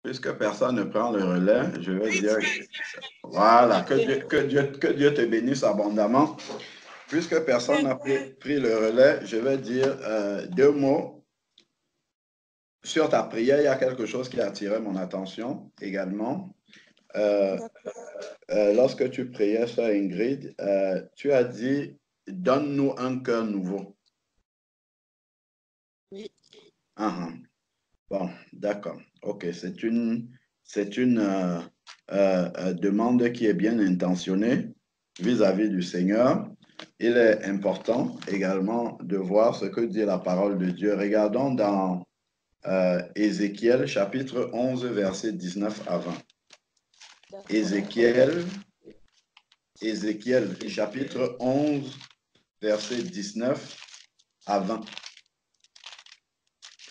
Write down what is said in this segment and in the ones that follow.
Puisque personne ne prend le relais, je vais dire, voilà, que Dieu te bénisse abondamment. Puisque personne n'a pris le relais, je vais dire deux mots sur ta prière. Il y a quelque chose qui a attiré mon attention également. Euh, Lorsque tu priais, Sœur Ingrid, tu as dit, donne-nous un cœur nouveau. Oui. Bon, d'accord. OK, c'est une demande qui est bien intentionnée vis-à-vis du Seigneur. Il est important également de voir ce que dit la parole de Dieu. Regardons dans Ézéchiel chapitre 11, verset 19 à 20. Ézéchiel chapitre 11, verset 19 à 20.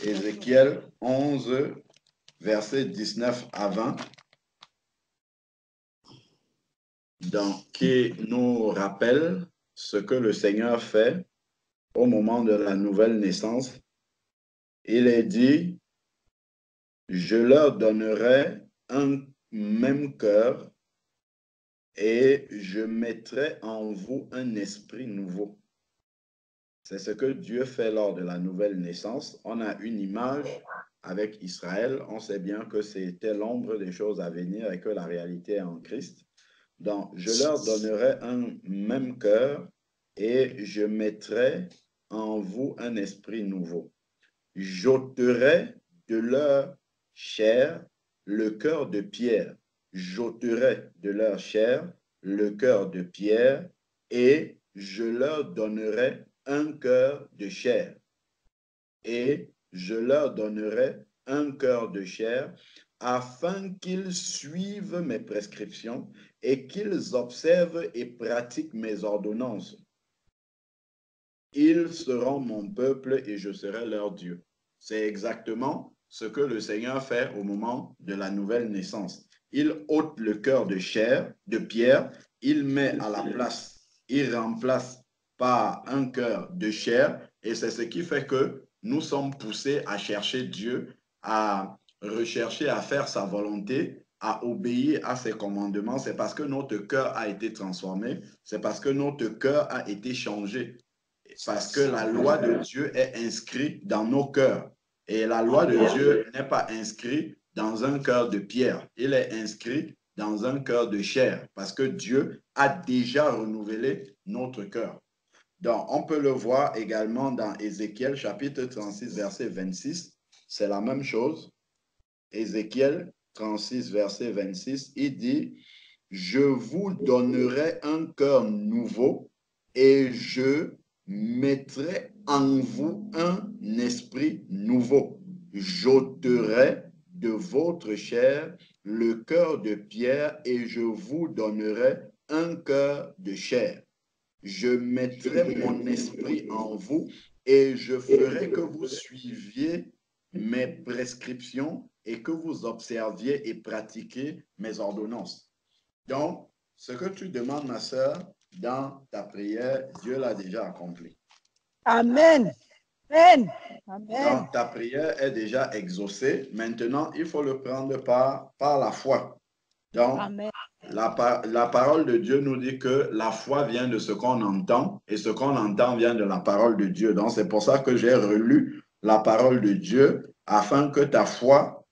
Ézéchiel 11, verset 19 à 20. Donc, qui nous rappelle ce que le Seigneur fait au moment de la nouvelle naissance. Il est dit, je leur donnerai un même cœur et je mettrai en vous un esprit nouveau. C'est ce que Dieu fait lors de la nouvelle naissance. On a une image avec Israël. On sait bien que c'était l'ombre des choses à venir et que la réalité est en Christ. Donc, je leur donnerai un même cœur et je mettrai en vous un esprit nouveau. J'ôterai de leur chair le cœur de pierre. J'ôterai de leur chair le cœur de pierre et je leur donnerai un cœur de chair. Et je leur donnerai un cœur de chair afin qu'ils suivent mes prescriptions et qu'ils observent et pratiquent mes ordonnances. Ils seront mon peuple et je serai leur Dieu. C'est exactement ce que le Seigneur fait au moment de la nouvelle naissance. Il ôte le cœur de chair, de pierre, il met à la place, il remplace par un cœur de chair et c'est ce qui fait que nous sommes poussés à chercher Dieu, à rechercher à faire sa volonté, à obéir à ses commandements. C'est parce que notre cœur a été transformé, c'est parce que notre cœur a été changé. Parce que la loi de Dieu est inscrite dans nos cœurs. Et la loi de Dieu n'est pas inscrite dans un cœur de pierre. Il est inscrit dans un cœur de chair. Parce que Dieu a déjà renouvelé notre cœur. Donc, on peut le voir également dans Ézéchiel chapitre 36, verset 26. C'est la même chose. Ézéchiel 36, verset 26, il dit, je vous donnerai un cœur nouveau et je mettrai en vous un esprit nouveau. J'ôterai de votre chair le cœur de pierre et je vous donnerai un cœur de chair. Je mettrai mon esprit en vous et je ferai que vous suiviez mes prescriptions et que vous observiez et pratiquiez mes ordonnances. Donc, ce que tu demandes, ma sœur, dans ta prière, Dieu l'a déjà accompli. Amen. Amen. Amen. Donc, ta prière est déjà exaucée. Maintenant, il faut le prendre par la foi. Donc, Amen. la parole de Dieu nous dit que la foi vient de ce qu'on entend et ce qu'on entend vient de la parole de Dieu. Donc, c'est pour ça que j'ai relu la parole de Dieu afin que ta foi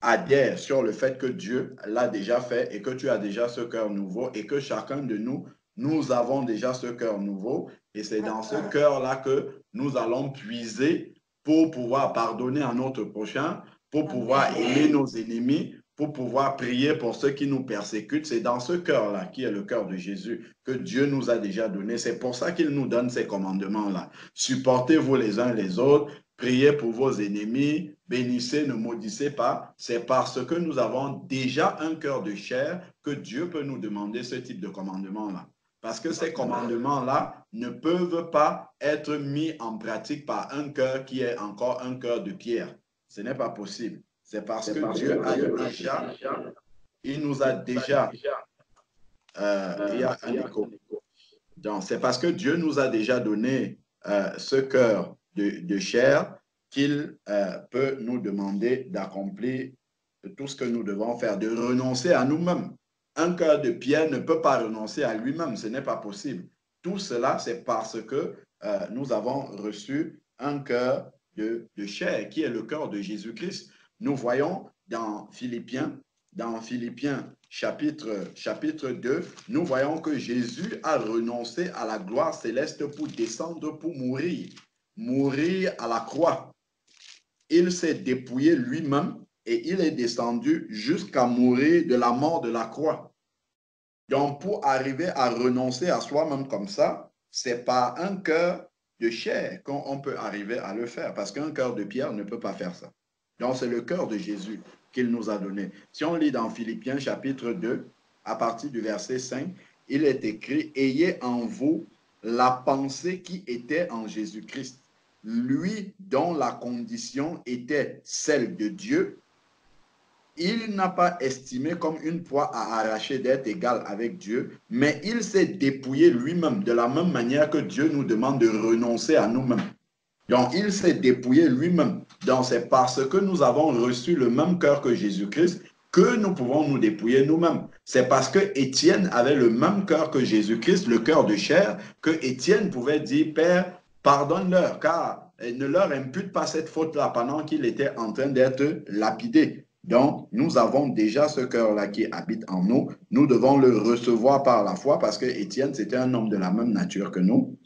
adhère sur le fait que Dieu l'a déjà fait et que tu as déjà ce cœur nouveau et que chacun de nous, nous avons déjà ce cœur nouveau et c'est dans ce cœur-là que nous allons puiser pour pouvoir pardonner à notre prochain, pour pouvoir aimer nos ennemis, pour pouvoir prier pour ceux qui nous persécutent. C'est dans ce cœur-là, qui est le cœur de Jésus, que Dieu nous a déjà donné. C'est pour ça qu'il nous donne ces commandements-là. Supportez-vous les uns les autres, priez pour vos ennemis, bénissez, ne maudissez pas. C'est parce que nous avons déjà un cœur de chair que Dieu peut nous demander ce type de commandement-là. Parce que ces commandements-là ne peuvent pas être mis en pratique par un cœur qui est encore un cœur de pierre. Ce n'est pas possible. C'est parce que Dieu a déjà, il nous a déjà, il y a un écho. Donc, c'est parce que Dieu nous a déjà donné ce cœur de chair qu'il peut nous demander d'accomplir de tout ce que nous devons faire, de renoncer à nous-mêmes. Un cœur de pierre ne peut pas renoncer à lui-même, ce n'est pas possible. Tout cela, c'est parce que nous avons reçu un cœur de chair, qui est le cœur de Jésus-Christ. Nous voyons dans Philippiens chapitre 2, nous voyons que Jésus a renoncé à la gloire céleste pour descendre, pour mourir à la croix. Il s'est dépouillé lui-même et il est descendu jusqu'à mourir de la mort de la croix. Donc, pour arriver à renoncer à soi-même comme ça, c'est par un cœur de chair qu'on peut arriver à le faire, parce qu'un cœur de pierre ne peut pas faire ça. Donc, c'est le cœur de Jésus qu'il nous a donné. Si on lit dans Philippiens chapitre 2, à partir du verset 5, il est écrit « Ayez en vous la pensée qui était en Jésus-Christ, lui dont la condition était celle de Dieu. Il n'a pas estimé comme une proie à arracher d'être égal avec Dieu, mais il s'est dépouillé lui-même de la même manière que Dieu nous demande de renoncer à nous-mêmes. Donc, il s'est dépouillé lui-même. Donc, c'est parce que nous avons reçu le même cœur que Jésus-Christ que nous pouvons nous dépouiller nous-mêmes. C'est parce que Étienne avait le même cœur que Jésus-Christ, le cœur de chair, que Étienne pouvait dire, Père, pardonne-leur, car ne leur impute pas cette faute-là pendant qu'il était en train d'être lapidé. Donc, nous avons déjà ce cœur-là qui habite en nous. Nous devons le recevoir par la foi parce que Étienne, c'était un homme de la même nature que nous.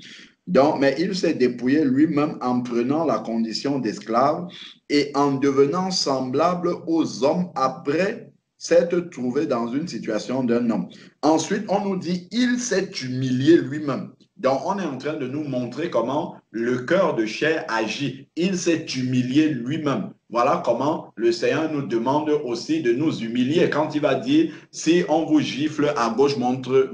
Donc, mais il s'est dépouillé lui-même en prenant la condition d'esclave et en devenant semblable aux hommes après s'être trouvé dans une situation d'un homme. Ensuite, on nous dit, il s'est humilié lui-même. Donc, on est en train de nous montrer comment le cœur de chair agit. Il s'est humilié lui-même. Voilà comment le Seigneur nous demande aussi de nous humilier. Quand il va dire, si on vous gifle à gauche, montre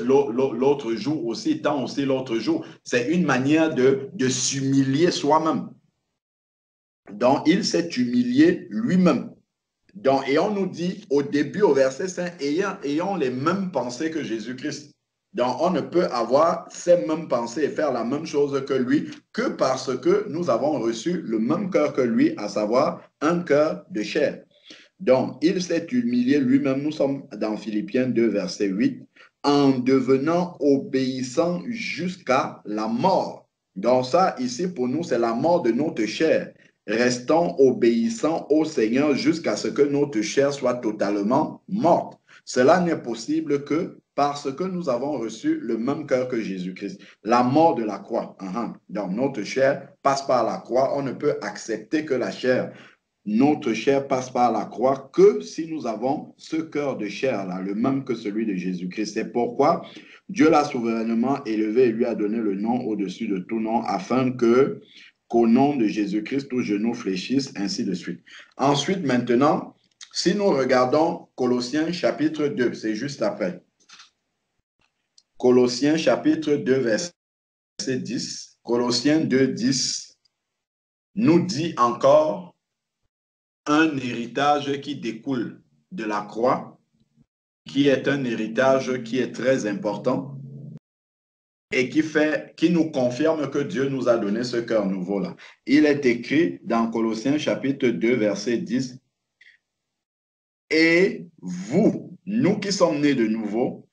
l'autre jour aussi, tend aussi l'autre jour. C'est une manière de s'humilier soi-même. Donc, il s'est humilié lui-même. Donc, et on nous dit au début, au verset 5, ayant les mêmes pensées que Jésus-Christ. Donc, on ne peut avoir ces mêmes pensées et faire la même chose que lui que parce que nous avons reçu le même cœur que lui, à savoir un cœur de chair. Donc, il s'est humilié lui-même. Nous sommes dans Philippiens 2, verset 8, en devenant obéissant jusqu'à la mort. Donc, ça, ici, pour nous, c'est la mort de notre chair. Restons obéissants au Seigneur jusqu'à ce que notre chair soit totalement morte. Cela n'est possible que parce que nous avons reçu le même cœur que Jésus-Christ. La mort de la croix. Donc, notre chair passe par la croix. On ne peut accepter que la chair, notre chair passe par la croix que si nous avons ce cœur de chair-là, le même que celui de Jésus-Christ. C'est pourquoi Dieu l'a souverainement élevé et lui a donné le nom au-dessus de tout nom, afin qu'au nom de Jésus-Christ, tout genou fléchisse, ainsi de suite. Ensuite, maintenant, si nous regardons Colossiens chapitre 2, c'est juste après. Colossiens chapitre 2, verset 10. Colossiens 2, 10 nous dit encore un héritage qui découle de la croix, qui est un héritage qui est très important et qui nous confirme que Dieu nous a donné ce cœur nouveau-là. Il est écrit dans Colossiens chapitre 2, verset 10, « Et vous, nous qui sommes nés de nouveau,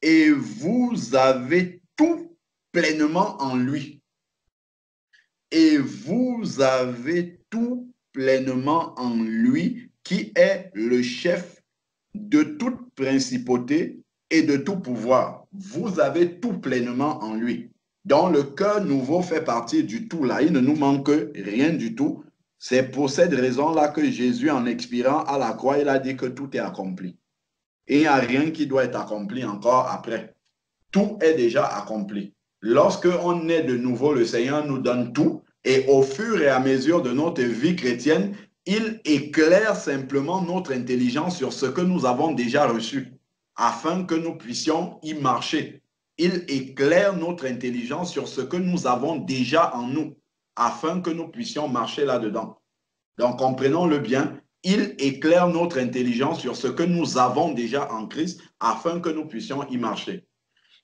et vous avez tout pleinement en lui. Et vous avez tout pleinement en lui, qui est le chef de toute principauté et de tout pouvoir. Vous avez tout pleinement en lui. Donc, le cœur nouveau fait partie du tout là. Il ne nous manque rien du tout. C'est pour cette raison-là que Jésus, en expirant à la croix, il a dit que tout est accompli. Et il n'y a rien qui doit être accompli encore après. Tout est déjà accompli. Lorsque on est de nouveau, le Seigneur nous donne tout. Et au fur et à mesure de notre vie chrétienne, il éclaire simplement notre intelligence sur ce que nous avons déjà reçu, afin que nous puissions y marcher. Il éclaire notre intelligence sur ce que nous avons déjà en nous, afin que nous puissions marcher là-dedans. Donc, comprenons-le bien, il éclaire notre intelligence sur ce que nous avons déjà en Christ, afin que nous puissions y marcher.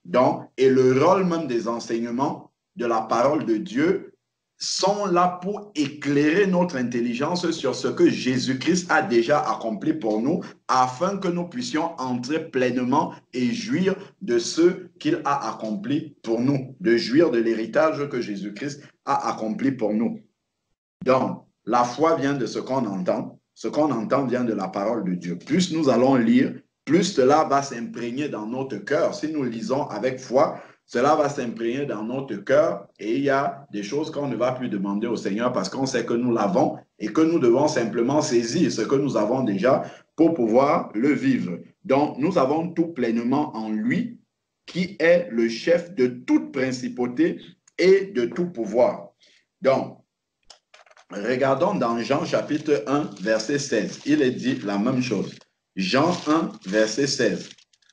Donc, et le rôle même des enseignements de la parole de Dieu, sont là pour éclairer notre intelligence sur ce que Jésus-Christ a déjà accompli pour nous, afin que nous puissions entrer pleinement et jouir de ce qu'il a accompli pour nous, de jouir de l'héritage que Jésus-Christ a accompli pour nous. Donc, la foi vient de ce qu'on entend. Ce qu'on entend vient de la parole de Dieu. Plus nous allons lire, plus cela va s'imprégner dans notre cœur. Si nous lisons avec foi, cela va s'imprégner dans notre cœur et il y a des choses qu'on ne va plus demander au Seigneur parce qu'on sait que nous l'avons et que nous devons simplement saisir ce que nous avons déjà pour pouvoir le vivre. Donc, nous avons tout pleinement en lui qui est le chef de toute principauté et de tout pouvoir. Donc, regardons dans Jean chapitre 1, verset 16. Il est dit la même chose. Jean 1, verset 16.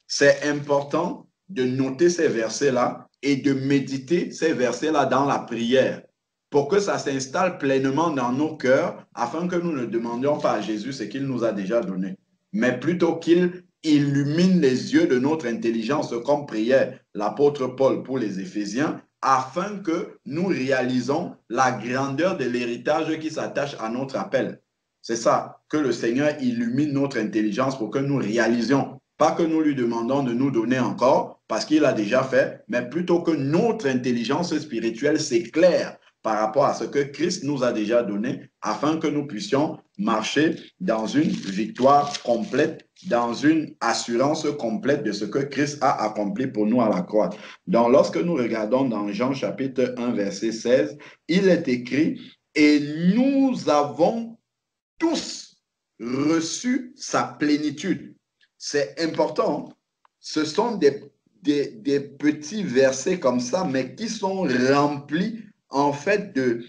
C'est important de noter ces versets-là et de méditer ces versets-là dans la prière pour que ça s'installe pleinement dans nos cœurs afin que nous ne demandions pas à Jésus ce qu'il nous a déjà donné, mais plutôt qu'il illumine les yeux de notre intelligence comme priait l'apôtre Paul pour les Éphésiens afin que nous réalisons la grandeur de l'héritage qui s'attache à notre appel. C'est ça, que le Seigneur illumine notre intelligence pour que nous réalisions. Pas que nous lui demandons de nous donner encore, parce qu'il a déjà fait, mais plutôt que notre intelligence spirituelle s'éclaire par rapport à ce que Christ nous a déjà donné, afin que nous puissions marcher dans une victoire complète, dans une assurance complète de ce que Christ a accompli pour nous à la croix. Donc, lorsque nous regardons dans Jean chapitre 1, verset 16, il est écrit « Et nous avons tous reçu sa plénitude ». C'est important. Ce sont des petits versets comme ça, mais qui sont remplis en fait de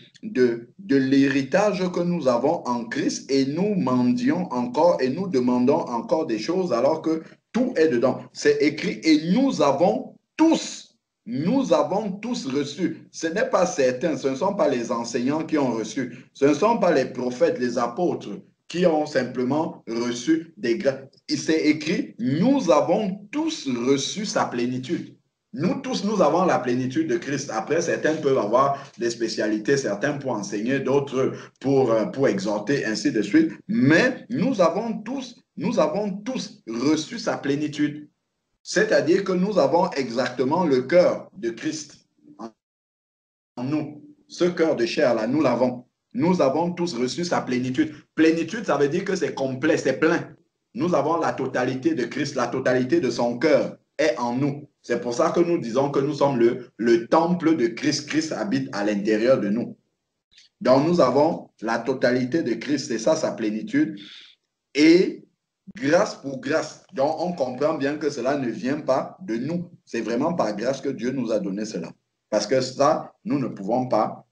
l'héritage que nous avons en Christ et nous mendions encore et nous demandons encore des choses alors que tout est dedans. C'est écrit et nous avons tous reçu. Ce n'est pas certains, ce ne sont pas les enseignants qui ont reçu, ce ne sont pas les prophètes, les apôtres qui ont simplement reçu des grâces. Il s'est écrit, nous avons tous reçu sa plénitude. Nous tous, nous avons la plénitude de Christ. Après, certains peuvent avoir des spécialités, certains pour enseigner, d'autres pour exhorter, ainsi de suite. Mais nous avons tous reçu sa plénitude. C'est-à-dire que nous avons exactement le cœur de Christ en nous. Ce cœur de chair là, nous l'avons. Nous avons tous reçu sa plénitude. Plénitude, ça veut dire que c'est complet, c'est plein. Nous avons la totalité de Christ, la totalité de son cœur est en nous. C'est pour ça que nous disons que nous sommes le temple de Christ. Christ habite à l'intérieur de nous. Donc nous avons la totalité de Christ, c'est ça sa plénitude. Et grâce pour grâce. Donc on comprend bien que cela ne vient pas de nous. C'est vraiment par grâce que Dieu nous a donné cela. Parce que ça, nous ne pouvons pas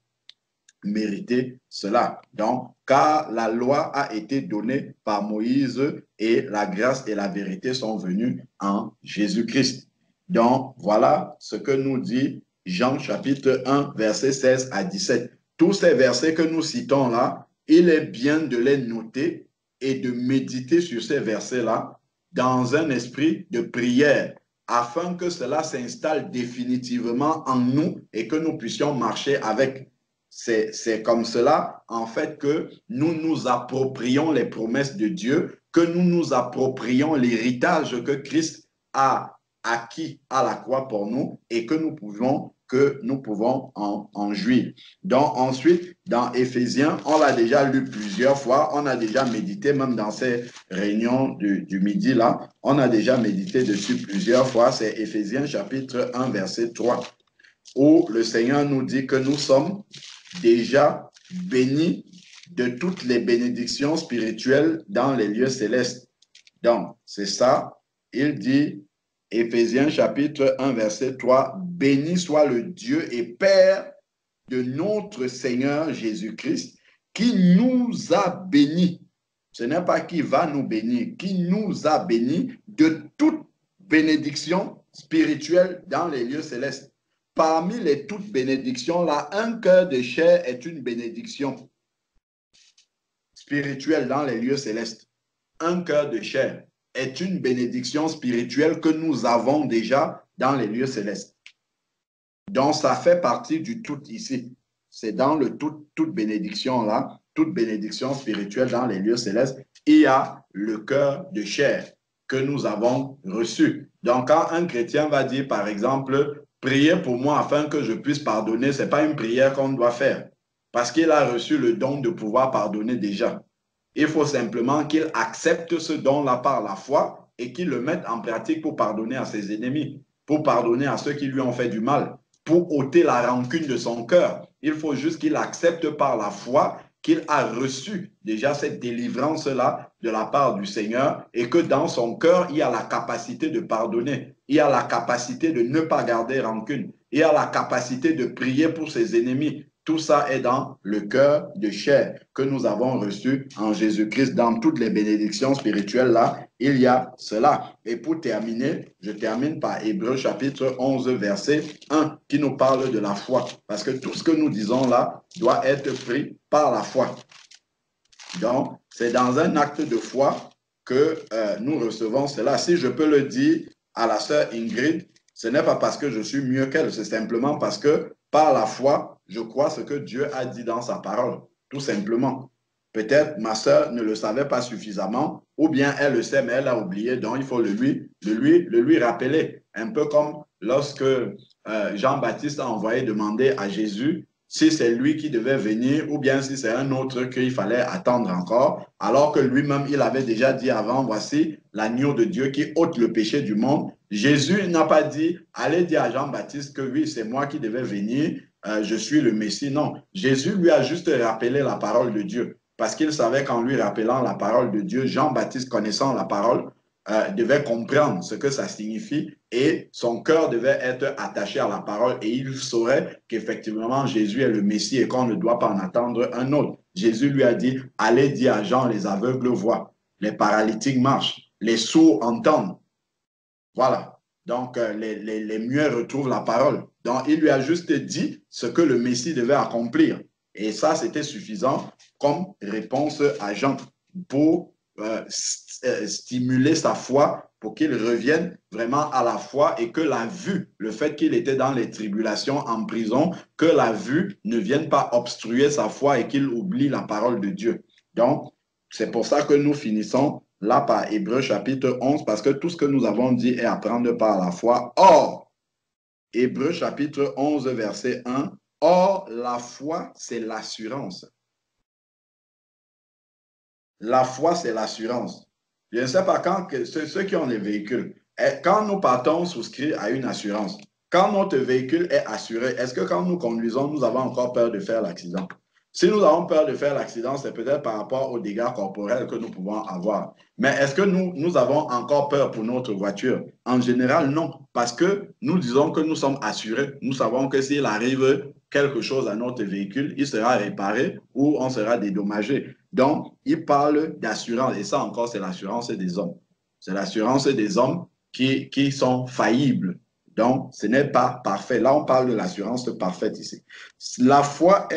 mériter cela. Donc, car la loi a été donnée par Moïse et la grâce et la vérité sont venues en Jésus-Christ. Donc, voilà ce que nous dit Jean chapitre 1, versets 16 à 17. Tous ces versets que nous citons là, il est bien de les noter et de méditer sur ces versets-là dans un esprit de prière afin que cela s'installe définitivement en nous et que nous puissions marcher avec. C'est comme cela, en fait, que nous nous approprions les promesses de Dieu, que nous nous approprions l'héritage que Christ a acquis à la croix pour nous et que nous pouvons en jouir. Donc ensuite, dans Éphésiens, on l'a déjà lu plusieurs fois, on a déjà médité, même dans ces réunions du midi là, on a déjà médité dessus plusieurs fois, c'est Éphésiens chapitre 1, verset 3, où le Seigneur nous dit que nous sommes déjà bénis de toutes les bénédictions spirituelles dans les lieux célestes. Donc, c'est ça, il dit, Éphésiens chapitre 1, verset 3, « Béni soit le Dieu et Père de notre Seigneur Jésus-Christ, qui nous a bénis. » Ce n'est pas qui va nous bénir, qui nous a bénis de toute bénédiction spirituelle dans les lieux célestes. Parmi les toutes bénédictions, là, un cœur de chair est une bénédiction spirituelle dans les lieux célestes. Un cœur de chair est une bénédiction spirituelle que nous avons déjà dans les lieux célestes. Donc, ça fait partie du tout ici. c'est dans toute bénédiction là, toute bénédiction spirituelle dans les lieux célestes, il y a le cœur de chair que nous avons reçu. Donc, quand un chrétien va dire, par exemple, priez pour moi afin que je puisse pardonner, ce n'est pas une prière qu'on doit faire parce qu'il a reçu le don de pouvoir pardonner déjà. Il faut simplement qu'il accepte ce don-là par la foi et qu'il le mette en pratique pour pardonner à ses ennemis, pour pardonner à ceux qui lui ont fait du mal, pour ôter la rancune de son cœur. Il faut juste qu'il accepte par la foi qu'il a reçu déjà cette délivrance-là de la part du Seigneur et que dans son cœur, il y a la capacité de pardonner, il y a la capacité de ne pas garder rancune, il y a la capacité de prier pour ses ennemis. Tout ça est dans le cœur de chair que nous avons reçu en Jésus-Christ. Dans toutes les bénédictions spirituelles, là, il y a cela. Et pour terminer, je termine par Hébreux chapitre 11, verset 1, qui nous parle de la foi. Parce que tout ce que nous disons là doit être pris par la foi. Donc, c'est dans un acte de foi que nous recevons cela. Si je peux le dire à la sœur Ingrid, ce n'est pas parce que je suis mieux qu'elle, c'est simplement parce que par la foi, je crois ce que Dieu a dit dans sa parole, tout simplement. Peut-être ma sœur ne le savait pas suffisamment, ou bien elle le sait, mais elle a oublié, donc il faut le lui rappeler. Un peu comme lorsque Jean-Baptiste a envoyé demander à Jésus si c'est lui qui devait venir ou bien si c'est un autre qu'il fallait attendre encore, alors que lui-même, il avait déjà dit avant, voici l'agneau de Dieu qui ôte le péché du monde. Jésus n'a pas dit, allez dire à Jean-Baptiste que oui, c'est moi qui devais venir, je suis le Messie. Non, Jésus lui a juste rappelé la parole de Dieu, parce qu'il savait qu'en lui rappelant la parole de Dieu, Jean-Baptiste, connaissant la parole, devait comprendre ce que ça signifie et son cœur devait être attaché à la parole et il saurait qu'effectivement Jésus est le Messie et qu'on ne doit pas en attendre un autre. Jésus lui a dit, allez dire à Jean, les aveugles voient, les paralytiques marchent, les sourds entendent. Voilà. Donc, les muets retrouvent la parole. Donc, il lui a juste dit ce que le Messie devait accomplir. Et ça, c'était suffisant comme réponse à Jean pour stimuler sa foi, pour qu'il revienne vraiment à la foi et que la vue, le fait qu'il était dans les tribulations en prison, que la vue ne vienne pas obstruer sa foi et qu'il oublie la parole de Dieu. Donc, c'est pour ça que nous finissons là par Hébreux chapitre 11, parce que tout ce que nous avons dit est à prendre par la foi. Or, Hébreux chapitre 11, verset 1, or, la foi, c'est l'assurance. La foi, c'est l'assurance. Je ne sais pas quand ceux qui ont des véhicules, quand nous partons souscrire à une assurance, quand notre véhicule est assuré, est-ce que quand nous conduisons, nous avons encore peur de faire l'accident? Si nous avons peur de faire l'accident, c'est peut-être par rapport aux dégâts corporels que nous pouvons avoir. Mais est-ce que nous avons encore peur pour notre voiture? En général, non. Parce que nous disons que nous sommes assurés. Nous savons que s'il arrive quelque chose à notre véhicule, il sera réparé ou on sera dédommagé. Donc, il parle d'assurance. Et ça encore, c'est l'assurance des hommes. C'est l'assurance des hommes qui sont faillibles. Donc, ce n'est pas parfait. Là, on parle de l'assurance parfaite ici. La foi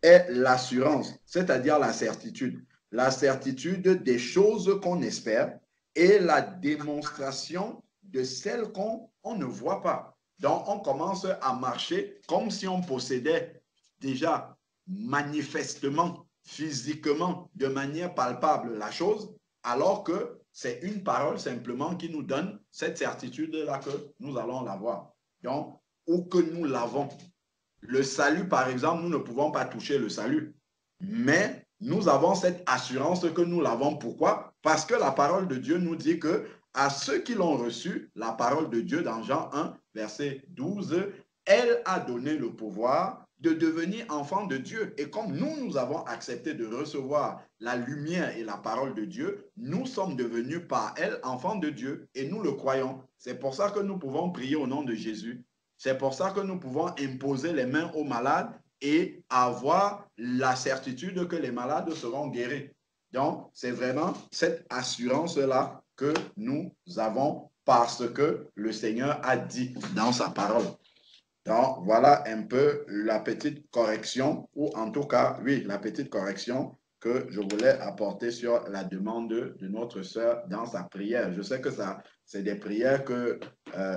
est l'assurance, c'est-à-dire la certitude. La certitude des choses qu'on espère et la démonstration de celles qu'on ne voit pas. Donc, on commence à marcher comme si on possédait déjà manifestement, physiquement, de manière palpable la chose, alors que c'est une parole simplement qui nous donne cette certitude-là que nous allons l'avoir. Donc, ou que nous l'avons. Le salut, par exemple, nous ne pouvons pas toucher le salut. Mais nous avons cette assurance que nous l'avons. Pourquoi? Parce que la parole de Dieu nous dit que à ceux qui l'ont reçu, la parole de Dieu dans Jean 1, verset 12, elle a donné le pouvoir de devenir enfants de Dieu. Et comme nous avons accepté de recevoir la lumière et la parole de Dieu, nous sommes devenus par elle enfants de Dieu et nous le croyons. C'est pour ça que nous pouvons prier au nom de Jésus. C'est pour ça que nous pouvons imposer les mains aux malades et avoir la certitude que les malades seront guéris. Donc, c'est vraiment cette assurance-là que nous avons parce que le Seigneur a dit dans sa parole. Donc, voilà un peu la petite correction, ou en tout cas, oui, la petite correction que je voulais apporter sur la demande de notre sœur dans sa prière. Je sais que ça, c'est des prières que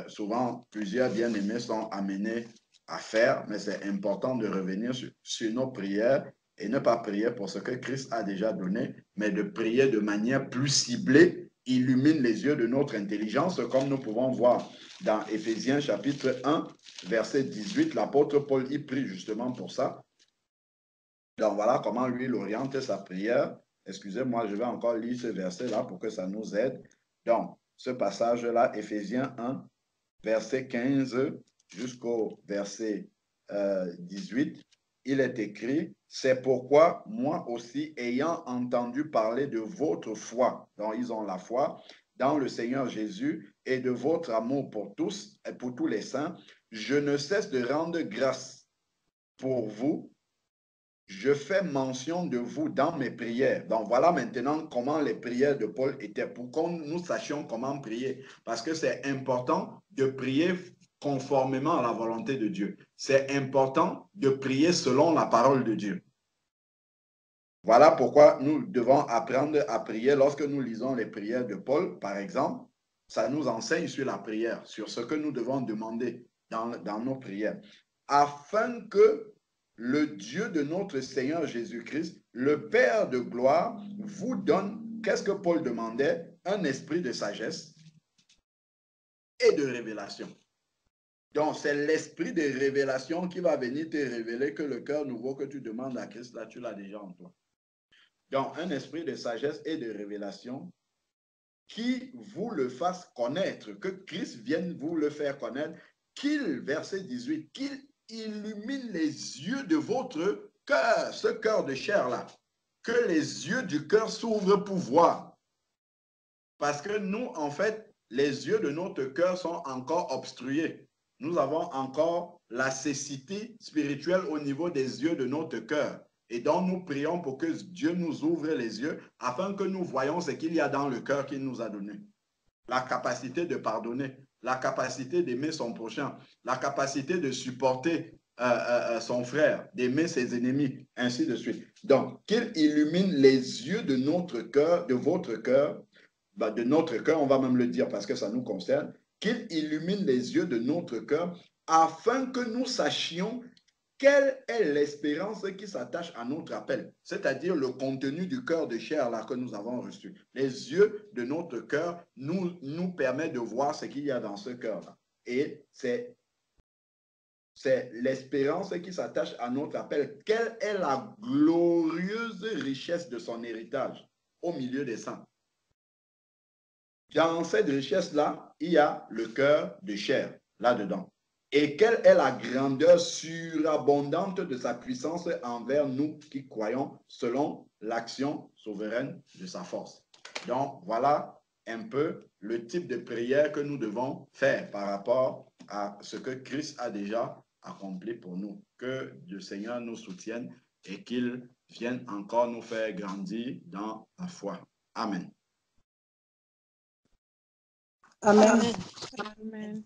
souvent plusieurs bien-aimés sont amenés à faire, mais c'est important de revenir sur nos prières et ne pas prier pour ce que Christ a déjà donné, mais de prier de manière plus ciblée, illumine les yeux de notre intelligence, comme nous pouvons voir dans Éphésiens chapitre 1, verset 18. L'apôtre Paul y prie justement pour ça. Donc voilà comment lui, il oriente sa prière. Excusez-moi, je vais encore lire ce verset-là pour que ça nous aide. Donc, ce passage-là, Éphésiens 1, verset 15 jusqu'au verset 18, il est écrit, c'est pourquoi moi aussi, ayant entendu parler de votre foi, donc ils ont la foi, dans le Seigneur Jésus et de votre amour pour tous et pour tous les saints, je ne cesse de rendre grâce pour vous. Je fais mention de vous dans mes prières. Donc voilà maintenant comment les prières de Paul étaient, pour que nous sachions comment prier. Parce que c'est important de prier conformément à la volonté de Dieu. C'est important de prier selon la parole de Dieu. Voilà pourquoi nous devons apprendre à prier. Lorsque nous lisons les prières de Paul, par exemple, ça nous enseigne sur la prière, sur ce que nous devons demander dans nos prières, afin que le Dieu de notre Seigneur Jésus-Christ, le Père de gloire, vous donne, qu'est-ce que Paul demandait? Un esprit de sagesse et de révélation. Donc, c'est l'esprit de révélation qui va venir te révéler que le cœur nouveau que tu demandes à Christ, là, tu l'as déjà en toi. Donc, un esprit de sagesse et de révélation qui vous le fasse connaître, que Christ vienne vous le faire connaître, qu'il, verset 18, qu'il illumine les yeux de votre cœur, ce cœur de chair-là, que les yeux du cœur s'ouvrent pour voir. Parce que nous, en fait, les yeux de notre cœur sont encore obstrués. Nous avons encore la cécité spirituelle au niveau des yeux de notre cœur. Et donc, nous prions pour que Dieu nous ouvre les yeux afin que nous voyons ce qu'il y a dans le cœur qu'il nous a donné. La capacité de pardonner, la capacité d'aimer son prochain, la capacité de supporter son frère, d'aimer ses ennemis, ainsi de suite. Donc, qu'il illumine les yeux de notre cœur, de votre cœur, de notre cœur, on va même le dire parce que ça nous concerne, qu'il illumine les yeux de notre cœur afin que nous sachions quelle est l'espérance qui s'attache à notre appel, c'est-à-dire le contenu du cœur de chair là que nous avons reçu. Les yeux de notre cœur nous permettent de voir ce qu'il y a dans ce cœur-là. Et c'est l'espérance qui s'attache à notre appel. Quelle est la glorieuse richesse de son héritage au milieu des saints? Dans cette richesse-là, il y a le cœur de chair, là-dedans. Et quelle est la grandeur surabondante de sa puissance envers nous qui croyons selon l'action souveraine de sa force. Donc, voilà un peu le type de prière que nous devons faire par rapport à ce que Christ a déjà accompli pour nous. Que le Seigneur nous soutienne et qu'il vienne encore nous faire grandir dans la foi. Amen. Amen. Amen.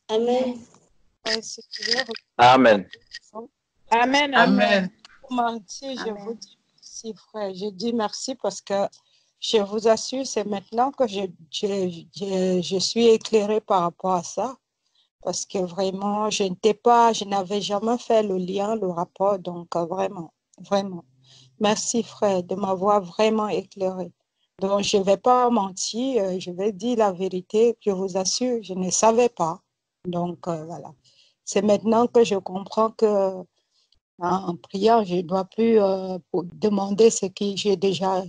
Amen. Amen. Amen. Amen. Merci, je vous dis merci, frère. Je dis merci parce que je vous assure, c'est maintenant que je suis éclairée par rapport à ça. Parce que vraiment, je n'avais jamais fait le lien, le rapport. Donc, vraiment. Merci, frère, de m'avoir vraiment éclairé. Donc, je ne vais pas mentir, je vais dire la vérité, je vous assure, je ne savais pas. Donc, voilà. C'est maintenant que je comprends que en priant, je ne dois plus demander ce que j'ai déjà.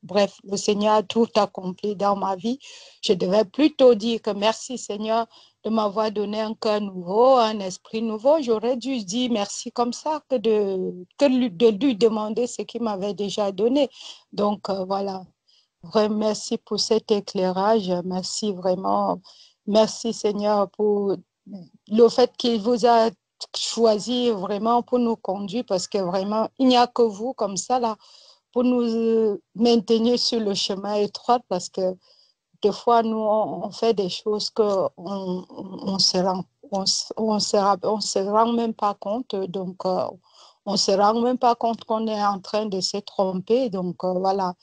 Bref, le Seigneur a tout accompli dans ma vie. Je devais plutôt dire que merci, Seigneur, de m'avoir donné un cœur nouveau, un esprit nouveau. J'aurais dû dire merci comme ça que de lui demander ce qu'il m'avait déjà donné. Donc, voilà. Vraiment, merci pour cet éclairage. Merci vraiment. Merci, Seigneur, pour le fait qu'il vous a choisi vraiment pour nous conduire parce que vraiment, il n'y a que vous comme ça là pour nous maintenir sur le chemin étroit parce que des fois, nous, on fait des choses qu'on on se rend même pas compte. Donc, on se rend même pas compte qu'on est en train de se tromper. Donc, voilà.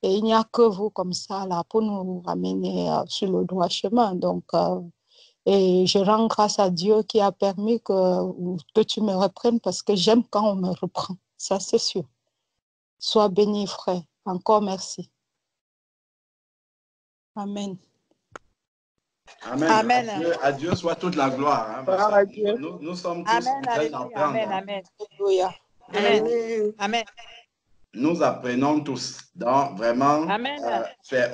Et il n'y a que vous comme ça là pour nous ramener sur le droit chemin. Donc, Et je rends grâce à Dieu qui a permis que tu me reprennes parce que j'aime quand on me reprend. Ça, c'est sûr. Sois béni, frère. Encore merci. Amen. Amen. Amen. À Dieu soit toute la gloire. Hein, parce Gloire à que Dieu. nous sommes tous Amen. en train Alléluia. d'apprendre. Amen. Amen. Alléluia. Amen. Amen. Amen. Nous apprenons tous. Donc, vraiment, Amen.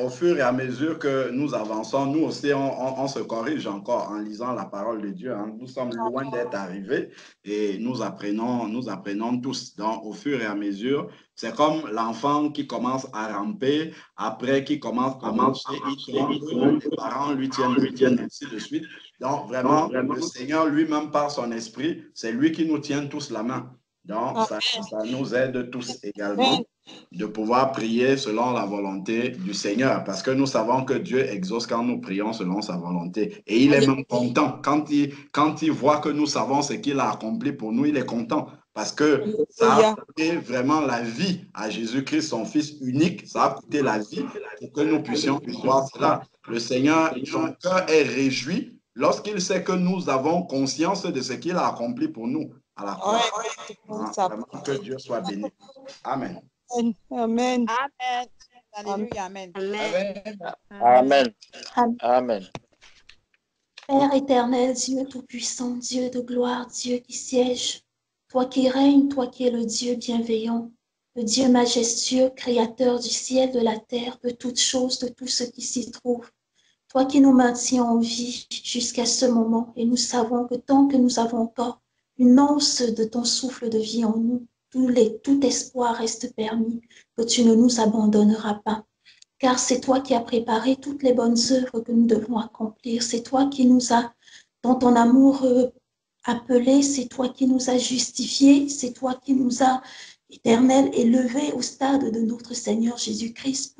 au fur et à mesure que nous avançons, nous aussi, on se corrige encore en lisant la parole de Dieu. Hein. Nous sommes loin d'être arrivés et nous apprenons tous. Donc, au fur et à mesure, c'est comme l'enfant qui commence à ramper, après qui commence à marcher, il tombe, les parents lui tiennent, ainsi de suite. Donc, vraiment, le Seigneur lui-même, par son esprit, c'est lui qui nous tient tous la main. Donc, ça nous aide tous également de pouvoir prier selon la volonté du Seigneur, parce que nous savons que Dieu exauce quand nous prions selon sa volonté. Et il est même content. Quand il voit que nous savons ce qu'il a accompli pour nous, il est content, parce que ça a coûté vraiment la vie à Jésus-Christ, son Fils unique. Ça a coûté la vie pour que nous puissions voir cela. Le Seigneur, son cœur est réjoui lorsqu'il sait que nous avons conscience de ce qu'il a accompli pour nous à la croix. Vraiment, que Dieu soit béni. Amen. Amen. Amen. Alléluia. Amen. Amen. Amen. Amen. Père éternel, Dieu tout-puissant, Dieu de gloire, Dieu qui siège, toi qui règnes, toi qui es le Dieu bienveillant, le Dieu majestueux, créateur du ciel, de la terre, de toutes choses, de tout ce qui s'y trouve. Toi qui nous maintiens en vie jusqu'à ce moment, et nous savons que tant que nous avons encore une once de ton souffle de vie en nous, tout espoir reste permis, que tu ne nous abandonneras pas. Car c'est toi qui as préparé toutes les bonnes œuvres que nous devons accomplir. C'est toi qui nous as, dans ton amour, appelés. C'est toi qui nous as justifiés. C'est toi qui nous as, éternel, élevés au stade de notre Seigneur Jésus-Christ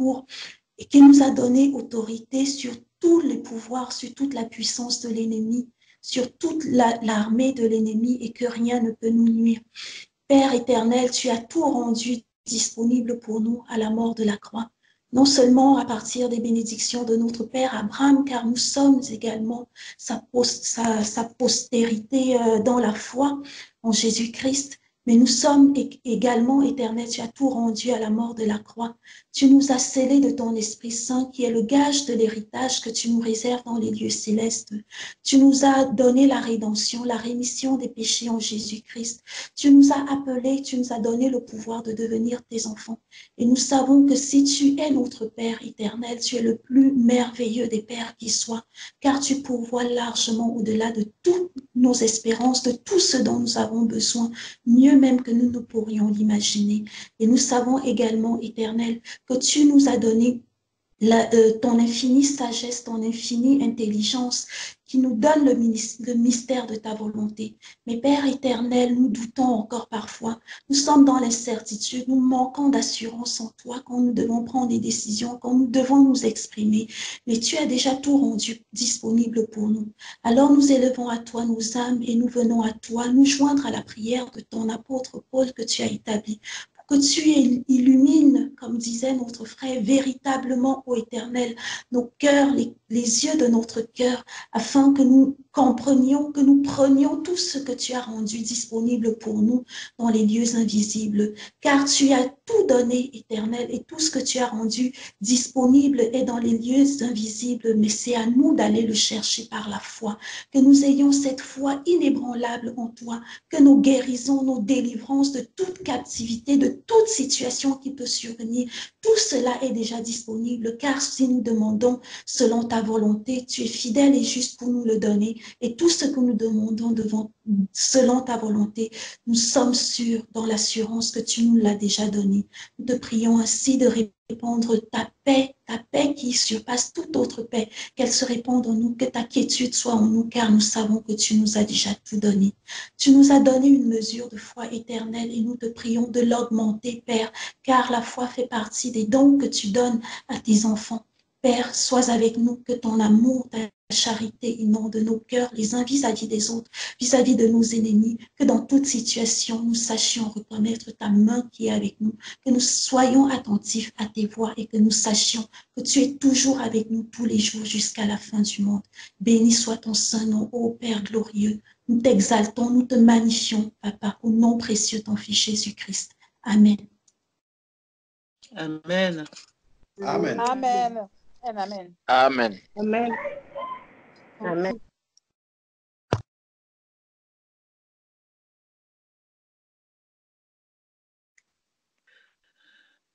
et qui nous a donné autorité sur tous les pouvoirs, sur toute la puissance de l'ennemi, sur toute l'armée de l'ennemi, et que rien ne peut nous nuire. Père éternel, tu as tout rendu disponible pour nous à la mort de la croix. Non seulement à partir des bénédictions de notre Père Abraham, car nous sommes également sa postérité dans la foi en Jésus-Christ, mais nous sommes également, éternel, tu as tout rendu à la mort de la croix. Tu nous as scellés de ton Esprit Saint, qui est le gage de l'héritage que tu nous réserves dans les lieux célestes. Tu nous as donné la rédemption, la rémission des péchés en Jésus-Christ. Tu nous as appelés, tu nous as donné le pouvoir de devenir tes enfants. Et nous savons que si tu es notre Père éternel, tu es le plus merveilleux des pères qui soit, car tu pourvois largement au-delà de toutes nos espérances, de tout ce dont nous avons besoin, mieux même que nous ne pourrions l'imaginer. Et nous savons également, éternel, que tu nous as donné ton infinie sagesse, ton infinie intelligence qui nous donne le mystère de ta volonté. Mais Père éternel, nous doutons encore parfois. Nous sommes dans l'incertitude, nous manquons d'assurance en toi quand nous devons prendre des décisions, quand nous devons nous exprimer. Mais tu as déjà tout rendu disponible pour nous. Alors nous élevons à toi nos âmes et nous venons à toi nous joindre à la prière de ton apôtre Paul que tu as établi. Que tu illumines, comme disait notre frère, véritablement, ô Éternel, nos cœurs, les yeux de notre cœur, afin que nous comprenions, que nous prenions tout ce que tu as rendu disponible pour nous dans les lieux invisibles. Car tu as tout donné, Éternel, et tout ce que tu as rendu disponible est dans les lieux invisibles, mais c'est à nous d'aller le chercher par la foi. Que nous ayons cette foi inébranlable en toi, que nos guérisons, nos délivrances de toute captivité, de toute situation qui peut survenir, tout cela est déjà disponible, car si nous demandons selon ta volonté, tu es fidèle et juste pour nous le donner, et tout ce que nous demandons selon ta volonté, nous sommes sûrs dans l'assurance que tu nous l'as déjà donné. Nous te prions ainsi de répandre ta paix qui surpasse toute autre paix, qu'elle se répande en nous, que ta quiétude soit en nous, car nous savons que tu nous as déjà tout donné. Tu nous as donné une mesure de foi éternelle et nous te prions de l'augmenter, Père, car la foi fait partie des dons que tu donnes à tes enfants. Père, sois avec nous, que ton amour, ta charité inonde nos cœurs les uns vis-à-vis des autres, vis-à-vis de nos ennemis, que dans toute situation, nous sachions reconnaître ta main qui est avec nous, que nous soyons attentifs à tes voix et que nous sachions que tu es toujours avec nous tous les jours jusqu'à la fin du monde. Béni soit ton saint nom, ô Père glorieux. Nous t'exaltons, nous te magnifions, Papa, au nom précieux de ton Fils Jésus-Christ. Amen. Amen. Amen. Amen. Amen. Amen. Amen. Amen.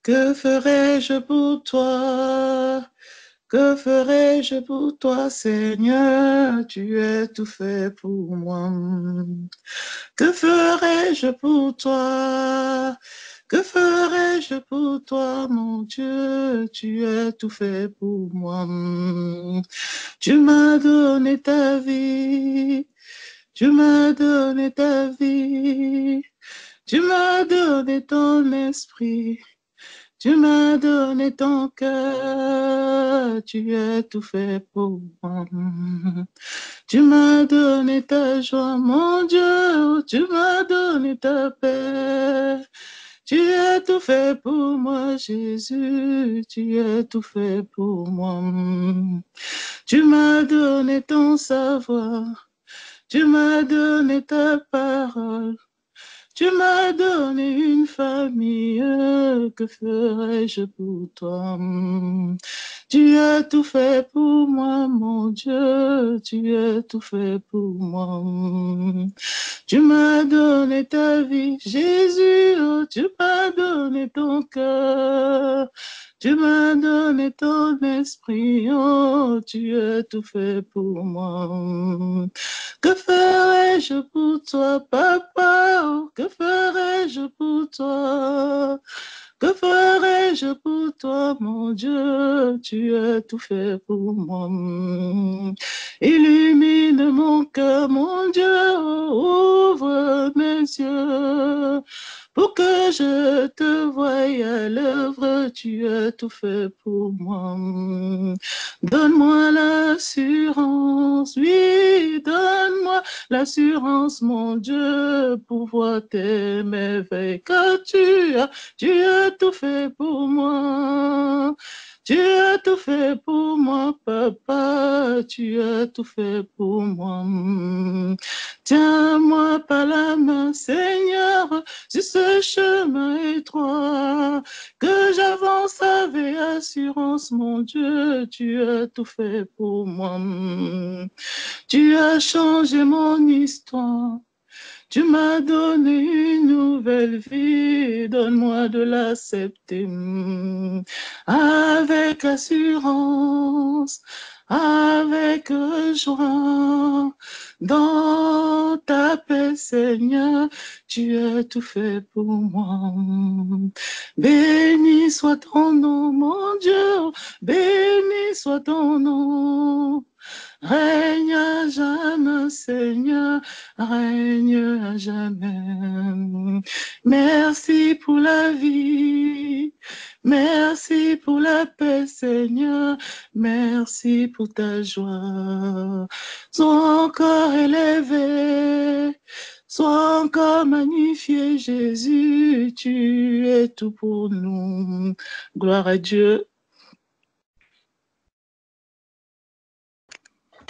Que ferais-je pour toi? Que ferais-je pour toi, Seigneur? Tu es tout fait pour moi. Que ferais-je pour toi? Que ferais-je pour toi, mon Dieu? Tu es tout fait pour moi. Tu m'as donné ta vie. Tu m'as donné ta vie. Tu m'as donné ton esprit. Tu m'as donné ton cœur, tu as tout fait pour moi. Tu m'as donné ta joie, mon Dieu, tu m'as donné ta paix. Tu as tout fait pour moi, Jésus, tu as tout fait pour moi. Tu m'as donné ton savoir, tu m'as donné ta parole. Tu m'as donné une famille, que ferais-je pour toi? Tu as tout fait pour moi, mon Dieu, tu as tout fait pour moi. Tu m'as donné ta vie, Jésus, oh, tu m'as donné ton cœur. Tu m'as donné ton esprit, oh, tu as tout fait pour moi. Que ferais-je pour toi, papa? Oh, que ferais-je pour toi? Que ferais-je pour toi, mon Dieu? Tu as tout fait pour moi. Illumine mon cœur, mon Dieu, ouvre mes yeux. Pour que je te voie à l'œuvre, tu as tout fait pour moi. Donne-moi l'assurance, oui, donne-moi l'assurance, mon Dieu, pour voir tes merveilles. Car tu as tout fait pour moi. Tu as tout fait pour moi, papa, tu as tout fait pour moi. Tiens-moi par la main, Seigneur, sur ce chemin étroit, que j'avance avec assurance, mon Dieu, tu as tout fait pour moi. Tu as changé mon histoire. Tu m'as donné une nouvelle vie, donne-moi de l'accepter avec assurance, avec joie. Dans ta paix, Seigneur, tu as tout fait pour moi. Béni soit ton nom, mon Dieu, béni soit ton nom. Règne à jamais, Seigneur, règne à jamais. Merci pour la vie, merci pour la paix, Seigneur, merci pour ta joie. Sois encore élevé, sois encore magnifié, Jésus, tu es tout pour nous. Gloire à Dieu.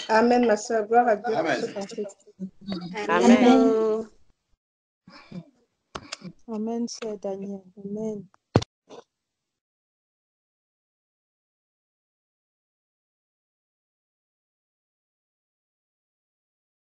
Amen, ma soeur. Gloire à Dieu. Amen. Amen. Amen, c'est Daniel. Amen.